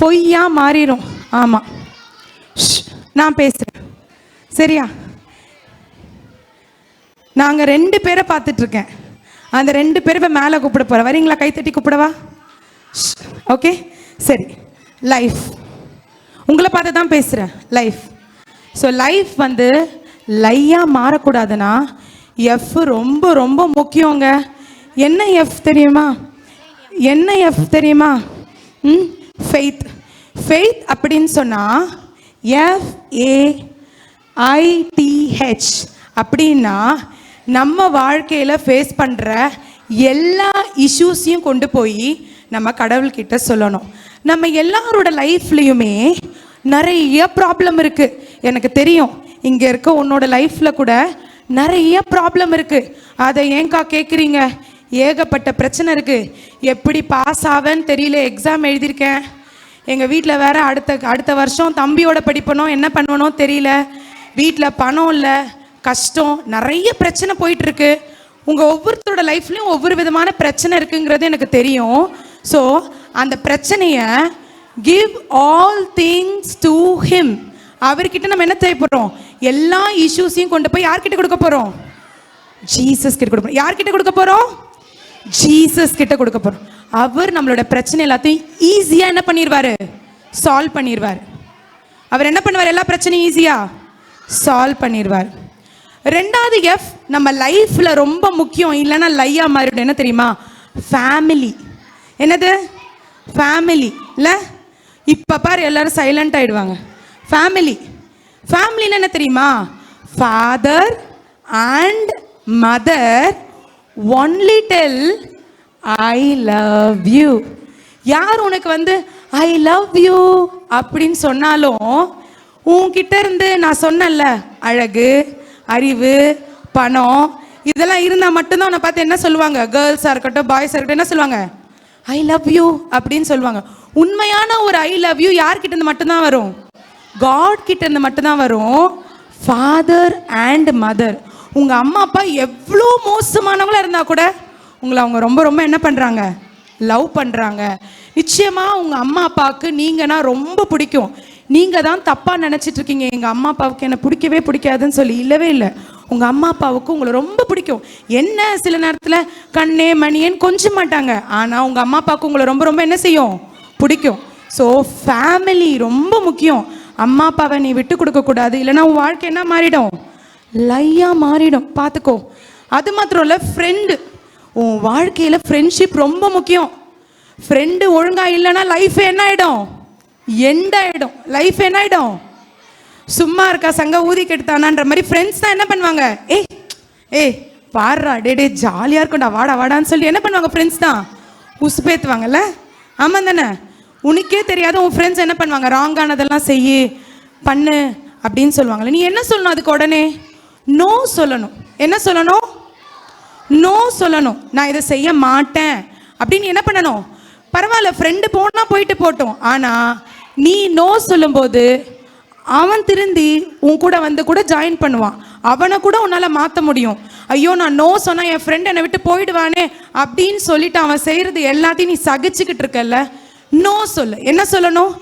பொய்யா மாறிடும். ஆமாம், நான் பேசுகிறேன் சரியா? நாங்கள் 2 பேரை பார்த்துட்ருக்கேன். அந்த 2 பேரை இப்போ மேலே கூப்பிட போகிறேன். வரீங்களா? கைத்தட்டி கூப்பிடவா? ஓகே சரி. லைஃப், உங்களை பார்த்து தான் பேசுகிறேன். லைஃப். ஸோ லைஃப் வந்து லையாக மாறக்கூடாதுன்னா எஃப் ரொம்ப ரொம்ப முக்கியங்க. என்ன எஃப் தெரியுமா? என்ன எஃப் தெரியுமா? ஃபெய்த். ஃபெய்த் அப்படின்னு சொன்னால் FAITH அப்படின்னா நம்ம வாழ்க்கையில் ஃபேஸ் பண்ணுற எல்லா இஷ்யூஸையும் கொண்டு போய் நம்ம கடவுள்கிட்ட சொல்லணும். நம்ம எல்லாரோட லைஃப்லேயுமே நிறைய ப்ராப்ளம் இருக்குது. எனக்கு தெரியும், இங்கே இருக்க உன்னோட லைஃப்பில் கூட நிறைய ப்ராப்ளம் இருக்குது. அதை ஏங்கா கேட்குறீங்க? ஏகப்பட்ட பிரச்சனை இருக்குது. எப்படி பாஸ் ஆவேன்னு தெரியல. எக்ஸாம் எழுதியிருக்கேன். எங்கள் வீட்டில் வேறு அடுத்த வருஷம் தம்பியோட படிப்பணும், என்ன பண்ணுவனோ தெரியல. வீட்டில் பணம் இல்லை, கஷ்டம், நிறைய பிரச்சனை போயிட்டுருக்கு. உங்கள் ஒவ்வொருத்தரோட லைஃப்லையும் ஒவ்வொரு விதமான பிரச்சனை இருக்குங்கிறது எனக்கு தெரியும். ஸோ அந்த பிரச்சனையை give all things to him. அவர்கிட்ட நம்ம என்ன செய்யப்படுறோம்? எல்லா இஷ்யூஸையும் கொண்டு போய் யார்கிட்ட கொடுக்க போகிறோம்? ஜீசஸ் கிட்ட கொடுக்க போகிறோம். யார்கிட்ட கொடுக்க போகிறோம்? ஜீசஸ் கிட்ட கொடுக்க போகிறோம். அவர் நம்மளோட பிரச்சனை எல்லாத்தையும் ஈஸியாக என்ன பண்ணிடுவார்? சால்வ் பண்ணிடுவார். அவர் என்ன பண்ணுவார்? எல்லா பிரச்சனையும் ஈஸியாக சால்வ் பண்ணிடுவார். 2வது எஃப் நம்ம லைஃப்பில் ரொம்ப முக்கியம், இல்லைன்னா லையா மாறிடும். என்ன தெரியுமா? ஃபேமிலி. என்னது? ஃபேமிலி. இல்லை இப்போ பாரு எல்லாரும் சைலண்ட் ஆகிடுவாங்க. ஃபேமிலி. ஃபேமிலின்னு என்ன தெரியுமா? Father and mother only tell I love you. யார் உனக்கு வந்து ஐ லவ் யூ அப்படின்னு சொன்னாலும் உன்கிட்ட இருந்து நான் சொன்னேன்ல, அழகு, அறிவு, பணம் இதெல்லாம் இருந்தால் மட்டும்தான் உன்னை பார்த்து என்ன சொல்லுவாங்க? கேர்ள்ஸாக இருக்கட்டும், பாய்ஸாக இருக்கட்டும், என்ன சொல்லுவாங்க? ஐ லவ் யூ அப்படின்னு சொல்லுவாங்க. உண்மையான ஒரு ஐ லவ் யூ யார்கிட்ட இருந்து மட்டும்தான் வரும்? காட் கிட்ட இருந்து மட்டும்தான் வரும். Father and mother. உங்கள் அம்மா அப்பா எவ்வளோ மோசமானவங்களாக இருந்தால் கூட உங்களை அவங்க ரொம்ப ரொம்ப என்ன பண்ணுறாங்க? லவ் பண்ணுறாங்க. நிச்சயமாக உங்கள் அம்மா அப்பாவுக்கு நீங்கன்னா ரொம்ப பிடிக்கும். நீங்கள் தான் தப்பாக நினச்சிட்ருக்கீங்க, எங்கள் அம்மா அப்பாவுக்கு என்னை பிடிக்கவே பிடிக்காதுன்னு சொல்லி. இல்லவே இல்லை, உங்கள் அம்மா அப்பாவுக்கு உங்களை ரொம்ப பிடிக்கும். என்ன சில நேரத்தில் கண்ணே மணியேன்னு கொஞ்சம் மாட்டாங்க, ஆனால் உங்கள் அம்மா அப்பாவுக்கு உங்களை ரொம்ப ரொம்ப என்ன செய்யும்? பிடிக்கும். ஸோ ஃபேமிலி ரொம்ப முக்கியம். அம்மா அப்பாவை நீ விட்டு கொடுக்கக்கூடாது, இல்லைன்னா உன் வாழ்க்கை என்ன மாறிடும்? லையாக மாறிடும். பார்த்துக்கோ. அது மாத்திரம் இல்லை, ஃப்ரெண்டு. உன் வாழ்க்கையில் ஃப்ரெண்ட்ஷிப் ரொம்ப முக்கியம். ஃப்ரெண்டு ஒழுங்காக இல்லைன்னா லைஃப் என்ன ஆகிடும்? எண்ட் ஆகிடும். லைஃப் என்ன ஆகிடும்? சும்மா இருக்கா சங்க ஊதி கெடுத்தானான்ற மாதிரி ஃப்ரெண்ட்ஸ் தான் என்ன பண்ணுவாங்க? ஏய் பாடுறா, டே ஜாலியாக இருக்கும்டா, வாடா வாடான்னு சொல்லி என்ன பண்ணுவாங்க? ஃப்ரெண்ட்ஸ் தான் உசுப்பேற்றுவாங்கல்ல. ஆமாம் தானே? உனக்கே தெரியாத உன் ஃப்ரெண்ட்ஸ் என்ன பண்ணுவாங்க? ராங்கானதெல்லாம் செய்யு, பண்ணு அப்படின்னு சொல்லுவாங்கல்ல. நீ என்ன சொல்லணும்? அதுக்கு உடனே நோ சொல்லணும். என்ன சொல்லணும்? நோ சொல்லணும். நான் இதை செய்ய மாட்டேன் அப்படின்னு என்ன பண்ணணும்? பரவாயில்ல, ஃப்ரெண்டு போனால் போயிட்டு போட்டோம், ஆனால் நீ நோ சொல்லும்போது அவன் திருந்தி உன் கூட வந்து கூட ஜாயின் பண்ணுவான். அவனை கூட உன்னால் மாற்ற முடியும். ஐயோ நான் நோ சொன்னால் என் ஃப்ரெண்ட் என்னை விட்டு போயிடுவானே அப்படின்னு சொல்லிட்டு அவன் செய்கிறது எல்லாத்தையும் நீ சகிச்சுக்கிட்டு இருக்கல்ல, நோ சொல்லு. என்ன சொல்லணும்?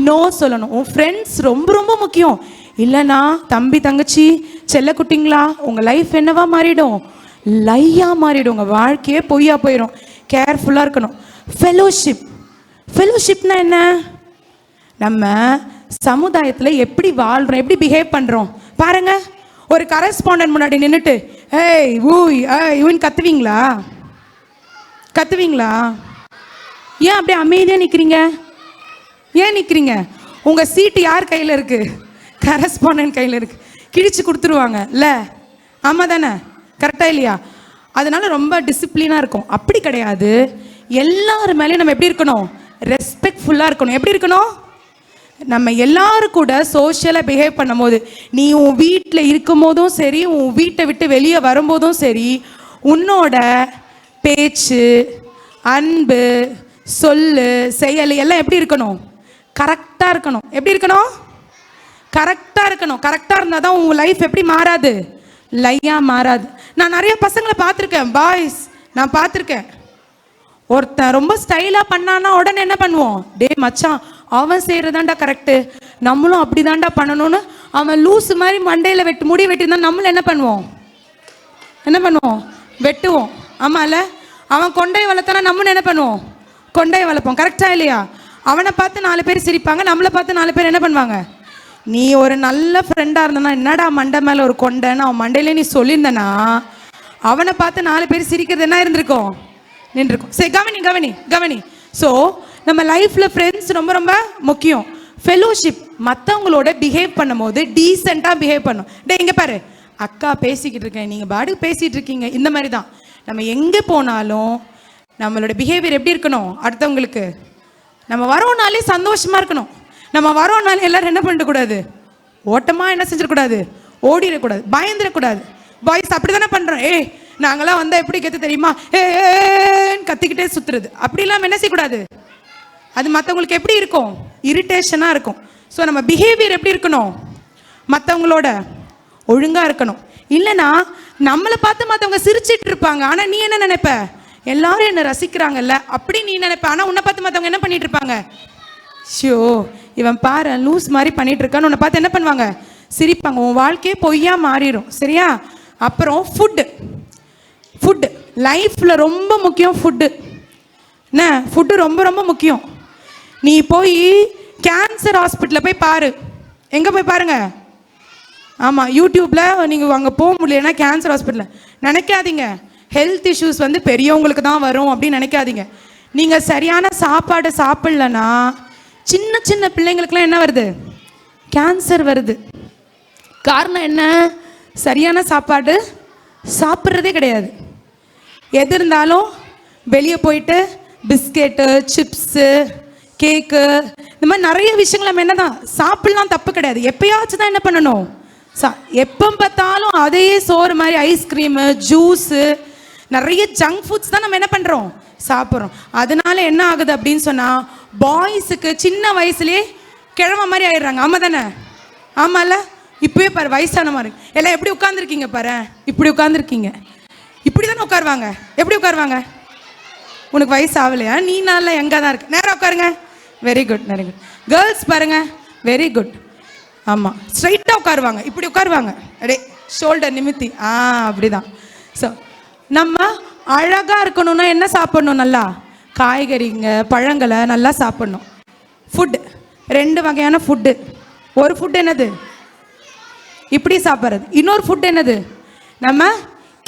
நோ சொல்லணும். உன் ஃப்ரெண்ட்ஸ் ரொம்ப ரொம்ப முக்கியம். இல்லைனா தம்பி தங்கச்சி செல்ல குட்டிங்களா உங்கள் லைஃப் என்னவா மாறிடும்? லையாக மாறிடும். உங்கள் வாழ்க்கையே பொய்யா போயிடும். கேர்ஃபுல்லாக இருக்கணும். ஃபெலோஷிப். ஃபெலோஷிப்னா என்ன? நம்ம சமுதாயத்தில் எப்படி வாழ்கிறோம், எப்படி பிஹேவ் பண்ணுறோம் பாருங்க. ஒரு கரஸ்பாண்டன்ட் முன்னாடி நின்றுட்டு ஏய் ஊய் இவன் கத்துவீங்களா? கத்துவீங்களா? ஏன் அப்படியே அமைதியாக நிற்கிறீங்க? ஏன் நிற்கிறீங்க? உங்கள் சீட்டு யார் கையில் இருக்குது? கரஸ்பாண்டன்ட் கையில் இருக்குது. கிழிச்சு கொடுத்துருவாங்க இல்லை? ஆமாம் தானே? கரெக்டாக இல்லையா? அதனால ரொம்ப டிசிப்ளினாக இருக்கும். அப்படி கிடையாது. எல்லாரும் மேலேயும் நம்ம எப்படி இருக்கணும்? ரெஸ்பெக்ட்ஃபுல்லாக இருக்கணும். எப்படி இருக்கணும்? நம்ம எல்லாரும் கூட சோஷியலாக பிஹேவ் பண்ணும் போது, நீ உன் வீட்டில் இருக்கும் போதும் சரி, உன் வீட்டை விட்டு வெளியே வரும்போதும் சரி, உன்னோட பேச்சு, அன்பு, சொல்லு, செயல் எல்லாம் எப்படி இருக்கணும்? கரெக்டாக இருக்கணும். எப்படி இருக்கணும்? கரெக்டாக இருக்கணும். கரெக்டாக இருந்தால் தான் உன் லைஃப் எப்படி மாறாது? லையாக மாறாது. நான் நிறைய பசங்களை பார்த்துருக்கேன், பாய்ஸ் நான் பார்த்துருக்கேன். ஒருத்தன் ரொம்ப ஸ்டைலாக பண்ணான்னா உடனே என்ன பண்ணுவோம்? டே மச்சான் அவன் செய்கிறதாண்டா கரெக்டு, நம்மளும் அப்படி தாண்டா பண்ணணும்னு அவன் லூஸு மாதிரி மண்டையில் முடி வெட்டியிருந்தா நம்மளும் என்ன பண்ணுவோம்? வெட்டுவோம். ஆமாம்ல, அவன் கொண்டையை வளர்த்தானா நம்மளும் என்ன பண்ணுவோம்? கொண்டையை வளர்ப்போம். கரெக்டா இல்லையா? அவனை பார்த்து 4 பேர் சிரிப்பாங்க, நம்மளை பார்த்து 4 பேர் என்ன பண்ணுவாங்க? நீ ஒரு நல்ல ஃப்ரெண்டாக இருந்தனா என்னடா மண்டை மேலே ஒரு கொண்டைன்னு அவன் மண்டையிலே நீ சொல்லியிருந்தனா அவனை பார்த்து 4 பேர் சிரிக்கிறது என்ன இருந்திருக்கும்? நின்றுருக்கும். சரி, கவனி. ஸோ நம்ம லைஃப்பில் ஃப்ரெண்ட்ஸ் ரொம்ப ரொம்ப முக்கியம். ஃபெலோஷிப், மற்றவங்களோட பிஹேவ் பண்ணும்போது டீசெண்டாக பிஹேவ் பண்ணும். இங்கே பாரு, அக்கா பேசிக்கிட்டு இருக்கேன், நீங்கள் பாட்டுக்கு பேசிகிட்டு இருக்கீங்க, இந்த மாதிரி தான். நம்ம எங்கே போனாலும் நம்மளோட பிஹேவியர் எப்படி இருக்கணும்? அடுத்தவங்களுக்கு நம்ம வரோனாலே சந்தோஷமாக இருக்கணும். நம்ம வரோனாலே எல்லோரும் என்ன பண்ணிடக்கூடாது? ஓட்டமாக என்ன செஞ்சிடக்கூடாது? ஓடிடக்கூடாது, பயந்துடக்கூடாது. பாய்ஸ் அப்படி தானே பண்ணுறோம். நாங்களாம் வந்தால் எப்படி கற்று தெரியுமா? கத்திக்கிட்டே சுற்றுறது. அப்படிலாம் என்ன செய்யக்கூடாது. அது மற்றவங்களுக்கு எப்படி இருக்கும்? இரிட்டேஷனாக இருக்கும். ஸோ நம்ம பிஹேவியர் எப்படி இருக்கணும்? மற்றவங்களோட ஒழுங்காக இருக்கணும். இல்லைனா நம்மளை பார்த்து மற்றவங்க சிரிச்சிட்டு இருப்பாங்க, ஆனால் நீ என்ன நினைப்ப? எல்லாரும் என்னை ரசிக்கிறாங்கல்ல அப்படி நீ நினைப்ப. ஆனால் உன்னை பார்த்து மற்றவங்க என்ன பண்ணிட்டு இருப்பாங்க? ஷோ, இவன் பாரு லூஸ் மாதிரி பண்ணிட்டு இருக்கான்னு உன்னை பார்த்து என்ன பண்ணுவாங்க? சிரிப்பாங்க. உன் வாழ்க்கையே பொய்யா மாறிடும். சரியா? அப்புறம் ஃபுட்டு லைஃப்பில் ரொம்ப முக்கியம். என்ன ஃபுட்டு ரொம்ப ரொம்ப முக்கியம். நீ போய் கேன்சர் ஹாஸ்பிட்டலில் போய் பாரு. எங்கே போய் பாருங்க? ஆமாம், யூடியூப்பில் நீங்கள் அங்கே போக முடியலன்னா கேன்சர் ஹாஸ்பிட்டலில் நினைக்காதீங்க ஹெல்த் இஷ்யூஸ் வந்து பெரியவங்களுக்கு தான் வரும் அப்படின்னு நினைக்காதீங்க. நீங்கள் சரியான சாப்பாடு சாப்பிட்லன்னா சின்ன சின்ன பிள்ளைங்களுக்குலாம் என்ன வருது? கேன்சர் வருது. காரணம் என்ன? சரியான சாப்பாடு சாப்பிட்றதே கிடையாது. எது இருந்தாலும் வெளியே போயிட்டு பிஸ்கெட்டு, சிப்ஸு, கேக்கு, இந்த மாதிரி நிறைய விஷயங்கள் நம்ம என்ன தான் சாப்பிட்லாம், தப்பு கிடையாது. எப்பயாச்சும் தான் என்ன பண்ணணும்? எப்போ பார்த்தாலும் அதே சோறு மாதிரி ஐஸ்கிரீமு, ஜூஸு, நிறைய ஜங்க் ஃபுட்ஸ் தான் நம்ம என்ன பண்ணுறோம்? சாப்பிட்றோம். அதனால என்ன ஆகுது அப்படின்னு சொன்னால் பாய்ஸுக்கு சின்ன வயசுலேயே கிழமை மாதிரி ஆயிடுறாங்க. ஆமாம் தானே? ஆமாம்ல, இப்போவே பாரு வயசான மாதிரி எல்லாம் எப்படி உட்காந்துருக்கீங்க பாரு. இப்படி உட்காந்துருக்கீங்க. இப்படி தானே உட்காருவாங்க. எப்படி உட்காருவாங்க? உனக்கு வயசு ஆகலையா? நீ நல்லா எங்கே தான் இருக்கு. நேராக உட்காருங்க. Very good. கேர்ள்ஸ் பாருங்க, வெரி குட். ஆமாம், ஸ்ட்ரைட்டாக உட்காருவாங்க. இப்படி உட்காருவாங்க, அப்படியே ஷோல்டர் நிமித்தி. அப்படிதான். ஸோ நம்ம அழகாக இருக்கணும்னா என்ன சாப்பிட்ணும்? நல்லா காய்கறிங்க, பழங்களை நல்லா சாப்பிட்ணும். ஃபுட்டு 2 வகையான ஃபுட்டு. ஒரு ஃபுட் என்னது? இப்படி சாப்பிட்றது. இன்னொரு ஃபுட் என்னது? நம்ம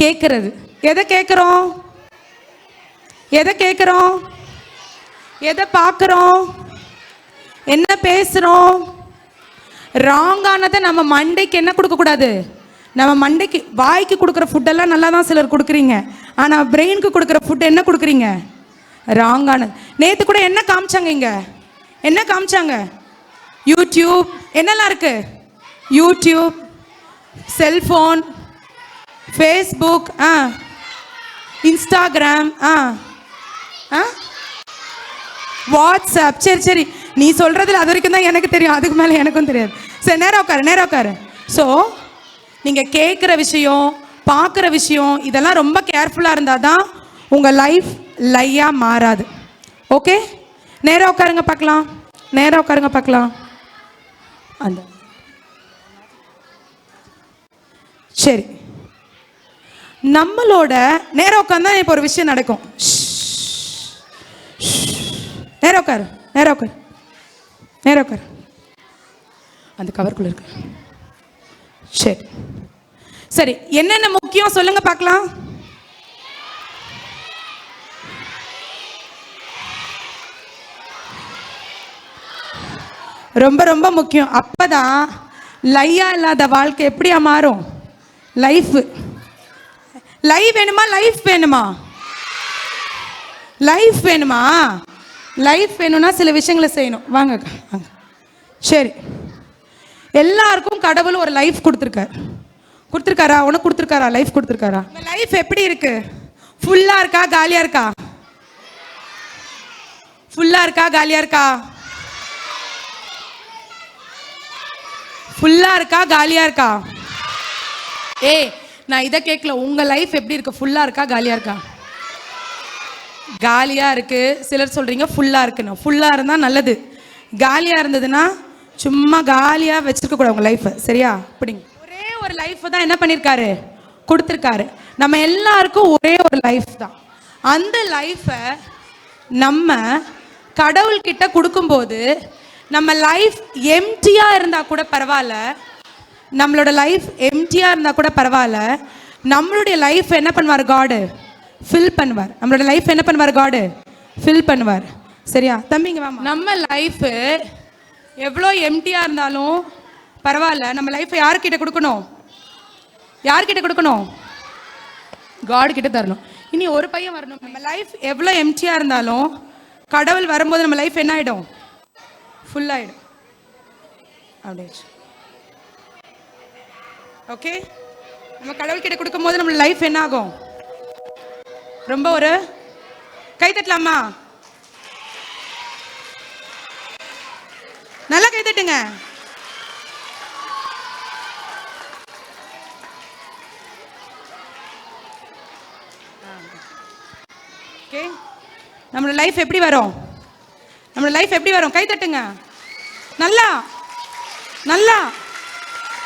கேட்குறது. எதை கேட்குறோம்? எதை பார்க்குறோம்? என்ன பேசுகிறோம்? ராங்கானதை நம்ம மண்டைக்கு என்ன கொடுக்கக்கூடாது? நம்ம மண்டைக்கு வாய்க்கு கொடுக்குற ஃபுட்டெல்லாம் நல்லா தான் சிலர் கொடுக்குறீங்க, ஆனால் பிரெயினுக்கு கொடுக்குற ஃபுட் என்ன கொடுக்குறீங்க? ராங்கானது. நேற்று கூட என்ன காமிச்சாங்க? இங்கே என்ன காமிச்சாங்க? யூடியூப் என்னெல்லாம் இருக்கு? YouTube, cellphone, Facebook, Instagram, WhatsApp. சரி, நீ சொல்கிறதுல அது வரைக்கும் தான் எனக்கு தெரியும், அதுக்கு மேலே எனக்கும் தெரியாது. சரி, நேராக உட்காரு. ஸோ நீங்கள் கேட்குற விஷயம், பார்க்குற விஷயம், இதெல்லாம் ரொம்ப கேர்ஃபுல்லாக இருந்தால் தான் உங்கள் லைஃப் லையாக மாறாது. ஓகே, நேராக உட்காருங்க பார்க்கலாம். அந்த சரி, நம்மளோட நேராக உட்காந்தா இப்போ ஒரு விஷயம் நடக்கும். நேராக உட்காரு. அந்த கவருக்குள்ள இருக்கு. சரி, என்னென்ன முக்கியம் சொல்லுங்க பார்க்கலாம். ரொம்ப ரொம்ப முக்கியம். அப்பதான் லையா இல்லாத வாழ்க்கை எப்படியா மாறும்? லைஃப் வேணுமா? லைஃப் வேணும்னா சில விஷயங்களை செய்யணும். வாங்க. சரி, எல்லாருக்கும் கடவுள் ஒரு லைஃப் கொடுத்துருக்காரா? உனக்கு கொடுத்துருக்காரா? லைஃப் கொடுத்துருக்காரா? லைஃப் எப்படி இருக்கு? ஃபுல்லா இருக்கா? காலியா இருக்கா? ஃபுல்லா இருக்கா? காலியா இருக்கா? ஃபுல்லா இருக்கா? காலியா இருக்கா? நான் இதை கேட்கல. உங்க லைஃப் எப்படி இருக்கு? ஃபுல்லா இருக்கா? காலியா இருக்கா? காலியா இருக்கு. சிலர் சொல்றீங்க ஃபுல்லா இருக்குன்னு. ஃபுல்லா இருந்தா நல்லது. காலியாக இருந்ததுன்னா சும்மா காலியாக வச்சிருக்க கூடாது உங்கள் லைஃப்பை. சரியா? அப்படிங்க. ஒரே ஒரு லைஃப் தான் என்ன பண்ணியிருக்காரு, கொடுத்துருக்காரு. நம்ம எல்லாருக்கும் ஒரே ஒரு லைஃப் தான். அந்த லைஃப்பை நம்ம கடவுள்கிட்ட கொடுக்கும்போது நம்ம லைஃப் எம்டியாக இருந்தால் கூட பரவாயில்ல, நம்மளோட லைஃப் எம்டியாக இருந்தால் கூட பரவாயில்ல, நம்மளுடைய லைஃப் என்ன பண்ணுவார், காடு ஃபில் பண்ணுவார். நம்மளோட லைஃப் என்ன பண்ணுவார், காடு ஃபில் பண்ணுவார். சரியா தம்பிங்க வாமா. நம்ம லைஃபு எவ்வளோ எம்டியாக இருந்தாலும் பரவாயில்ல, நம்ம லைஃப்பை யார்கிட்ட கொடுக்கணும், யார்கிட்ட கொடுக்கணும், காட் கிட்ட தரணும். இனி ஒரு பையன் வரணும். நம்ம லைஃப் எவ்வளோ எம்டியாக இருந்தாலும் கடவுள் வரும்போது நம்ம லைஃப் என்ன ஆகிடும், ஃபுல் ஆகிடும். அப்படியே ஓகே. நம்ம கடவுள்கிட்ட கொடுக்கும்போது நம்ம லைஃப் என்ன ஆகும், ரொம்ப ஒரு கை தட்டலாமா, நல்லா கை தட்டுங்க. ஓகே. நம்மளோட லைஃப் எப்படி வரும், நம்மளோட லைஃப் எப்படி வரும், கை தட்டுங்க. நல்லா நல்லா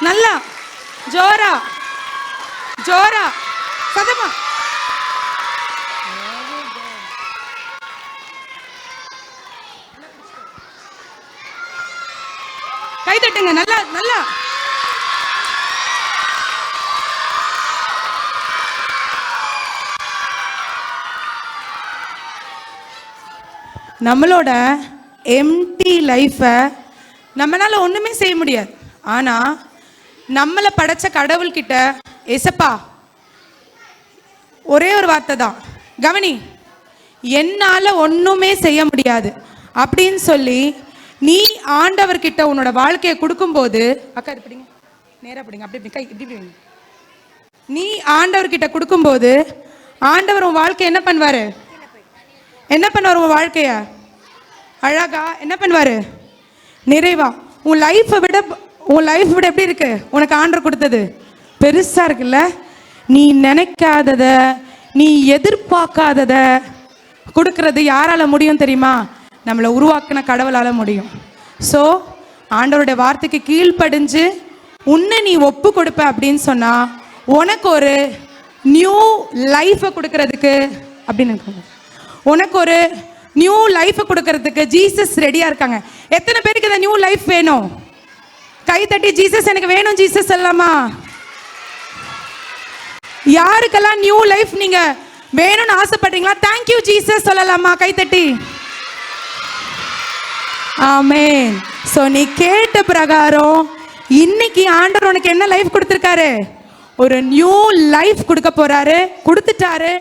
நல்லா ஜோரா ஜோரா சதமா. கை தட்டுங்க நல்லா நல்லா. நம்மளோட எம்டி லைஃப்பை நம்மளால ஒன்றுமே செய்ய முடியாது. ஆனால் நம்மளை படைச்ச கடவுள்கிட்ட ஏசப்பா ஒரே ஒரு வார்த்தை தான், கவனி, என்னால் ஒன்றுமே செய்ய முடியாது அப்படின்னு சொல்லி நீ ஆண்டவர்கிட்ட உன்னோட வாழ்க்கையை கொடுக்கும்போது, அக்கா இது பிடிங்க, நேராக பிடிங்க, அப்படி கை இப்படி பிடிங்க. நீ ஆண்டவர்கிட்ட கொடுக்கும்போது ஆண்டவர் உன் வாழ்க்கை என்ன பண்ணுவார், என்ன பண்ணுவார், உன் வாழ்க்கைய அழகா என்ன பண்ணுவார், நிறைவா. உன் லைஃப்பை விட எப்படி இருக்கு உனக்கு ஆண்டவர் கொடுத்தது, பெருசா இருக்குல்ல. நீ நினைக்காதத, நீ எதிர்பார்க்காதத கொடுக்கறது யாரால முடியும் தெரியுமா, நம்மளை உருவாக்கின கடவுளால முடியும். ஸோ ஆண்டவருடைய வார்த்தைக்கு கீழ்ப்படிஞ்சு உன்னை நீ ஒப்பு கொடுப்ப அப்படின்னு சொன்னா உனக்கு ஒரு நியூ லைஃப்பை கொடுக்கறதுக்கு அப்படின்னு உனக்கு ஒரு நியூ லைஃப்பை கொடுக்கறதுக்கு ஜீசஸ் ரெடியா இருக்காங்க. எத்தனை பேருக்கு இந்த நியூ லைஃப் வேணும், கை தட்டி ஜீசஸ் எனக்கு வேணும் ஜீசஸ் சொல்லலாமா? யாருக்கெல்லாம் நியூ லைஃப் நீங்க வேணும்னு ஆசைப்படுறீங்களா, தேங்க்யூ ஜீசஸ் சொல்லலாமா கை தட்டி? ஆமென். சோ நீ கேட்ட பிரகாரம் இன்னைக்கு ஆண்டவர் உனக்கு என்ன லைஃப் கொடுத்திருக்காரு, ஒரு நியூ லைஃப் கொடுக்க போறாரு, கொடுத்துட்டாரு.